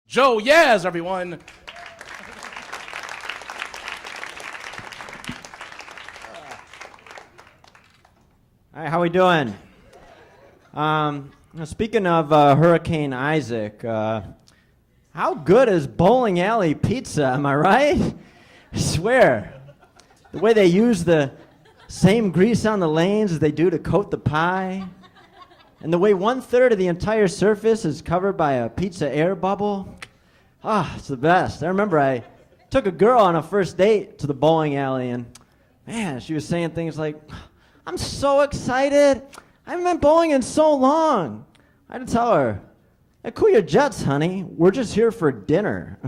Joe Yaz, everyone. All right, how we doing? Speaking of Hurricane Isaac, how good is bowling alley pizza? Am I right? I swear, the way they use the same grease on the lanes as they do to coat the pie, and the way 1/3 of the entire surface is covered by a pizza air bubble. It's the best. I remember I took a girl on a first date to the bowling alley, and man, she was saying things like, "I'm so excited. I haven't been bowling in so long." I had to tell her, "Hey, cool your jets, honey. We're just here for dinner."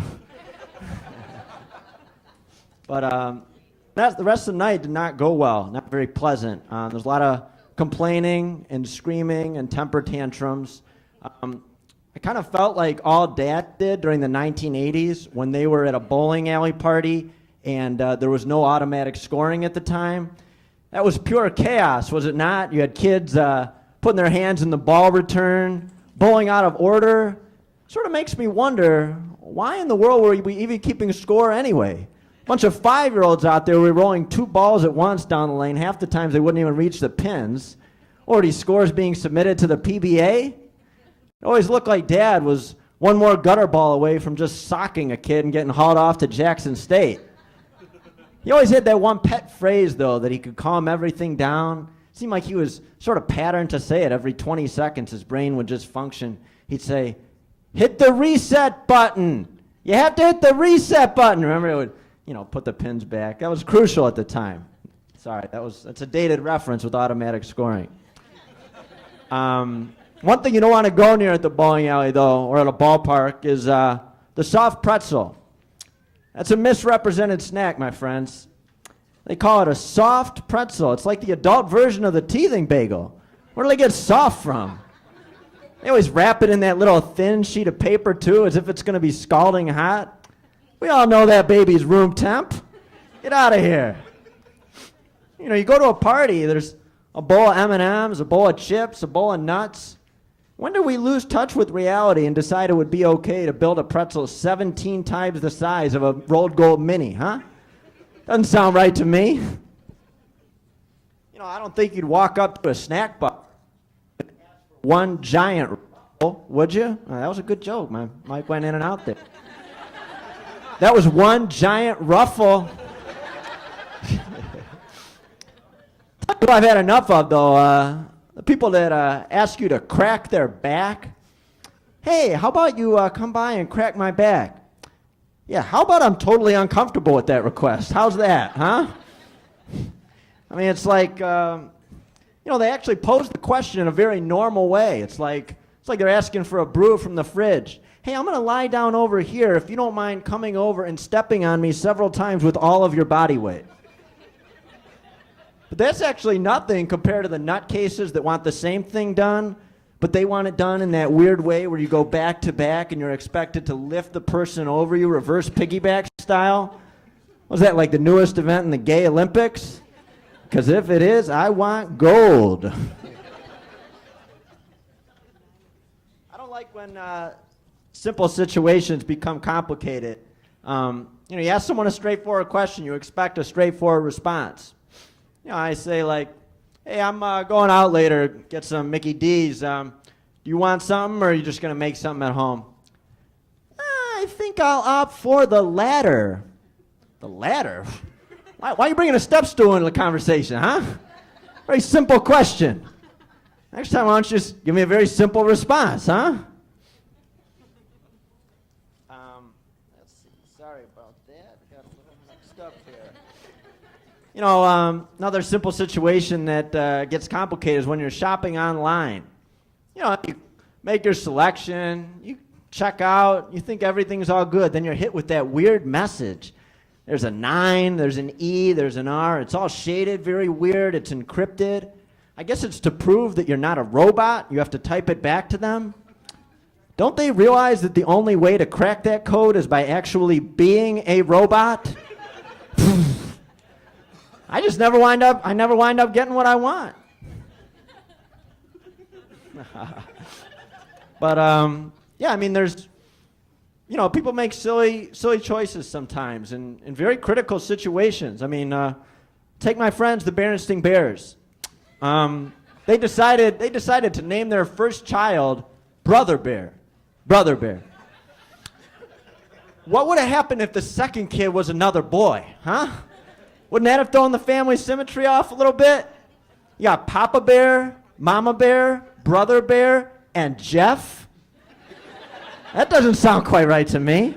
But the rest of the night did not go well. Not very pleasant. There's a lot of complaining and screaming and temper tantrums. I kind of felt like all Dad did during the 1980s when they were at a bowling alley party and there was no automatic scoring at the time. That was pure chaos, was it not? You had kids putting their hands in the ball return, bowling out of order. Sort of makes me wonder, why in the world were we even keeping score anyway? A bunch of 5-year-olds out there were rolling 2 balls at once down the lane. Half the times they wouldn't even reach the pins. Or these scores being submitted to the PBA. It always looked like Dad was one more gutter ball away from just socking a kid and getting hauled off to Jackson State. He always had that one pet phrase, though, that he could calm everything down. It seemed like he was sort of patterned to say it every 20 seconds. His brain would just function. He'd say, "Hit the reset button. You have to hit the reset button." Remember, it would, put the pins back. That was crucial at the time. Sorry, that's a dated reference with automatic scoring. One thing you don't want to go near at the bowling alley, though, or at a ballpark, is the soft pretzel. That's a misrepresented snack, my friends. They call it a soft pretzel. It's like the adult version of the teething bagel. Where do they get soft from? They always wrap it in that little thin sheet of paper, too, as if it's going to be scalding hot. We all know that baby's room temp. Get out of here. You go to a party, there's a bowl of M&Ms, a bowl of chips, a bowl of nuts. When did we lose touch with reality and decide it would be okay to build a pretzel 17 times the size of a rolled gold mini, huh? Doesn't sound right to me. I don't think you'd walk up to a snack bar and ask for one giant ruffle, would you? That was a good joke. My mic went in and out there. That was one giant ruffle. What I've had enough of, though, the people that ask you to crack their back. "Hey, how about you come by and crack my back?" Yeah, how about I'm totally uncomfortable with that request? How's that, huh? I mean, it's like, they actually pose the question in a very normal way. It's like they're asking for a brew from the fridge. "Hey, I'm going to lie down over here if you don't mind coming over and stepping on me several times with all of your body weight." But that's actually nothing compared to the nutcases that want the same thing done, but they want it done in that weird way where you go back to back and you're expected to lift the person over you, reverse piggyback style. Was that like the newest event in the gay Olympics? Because if it is, I want gold. I don't like when simple situations become complicated. You ask someone a straightforward question, you expect a straightforward response. I say like, "Hey, I'm going out later, get some Mickey D's. Do you want something, or are you just going to make something at home?" "I think I'll opt for the latter." "The latter? Why are you bringing a step stool into the conversation, huh?" Very simple question. Next time, why don't you just give me a very simple response, huh? Let's see. Sorry about that. Got a little mixed up here. Another simple situation that gets complicated is when you're shopping online. You make your selection, you check out, you think everything's all good, then you're hit with that weird message. There's a 9, there's an E, there's an R. It's all shaded, very weird, it's encrypted. I guess it's to prove that you're not a robot. You have to type it back to them. Don't they realize that the only way to crack that code is by actually being a robot? I never wind up getting what I want. But yeah, I mean, there's people make silly choices sometimes in very critical situations. I mean, take my friends, the Berenstain Bears. They decided to name their first child Brother Bear. Brother Bear. What would have happened if the second kid was another boy, huh? Wouldn't that have thrown the family symmetry off a little bit? You got Papa Bear, Mama Bear, Brother Bear, and Jeff? That doesn't sound quite right to me.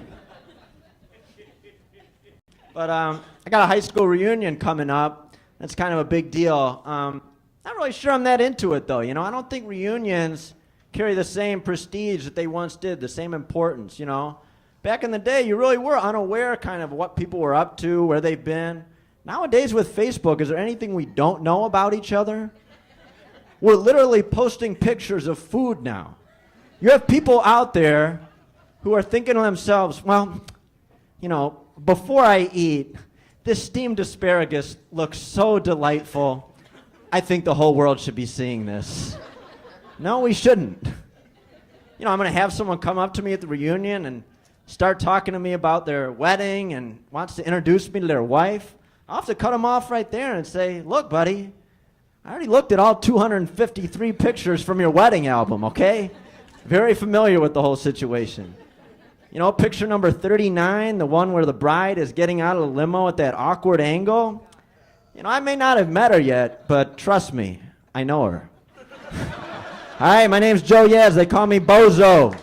But I got a high school reunion coming up. That's kind of a big deal. Not really sure I'm that into it, though. I don't think reunions carry the same prestige that they once did, the same importance, Back in the day, you really were unaware kind of what people were up to, where they've been. Nowadays with Facebook, is there anything we don't know about each other? We're literally posting pictures of food now. You have people out there who are thinking to themselves, well, before I eat, this steamed asparagus looks so delightful. I think the whole world should be seeing this. No, we shouldn't. I'm going to have someone come up to me at the reunion and start talking to me about their wedding and wants to introduce me to their wife. I'll have to cut them off right there and say, look, buddy, I already looked at all 253 pictures from your wedding album, okay? Very familiar with the whole situation. Picture number 39, the one where the bride is getting out of the limo at that awkward angle. I may not have met her yet, but trust me, I know her. Hi, my name's Joe Yaz. They call me Bozo.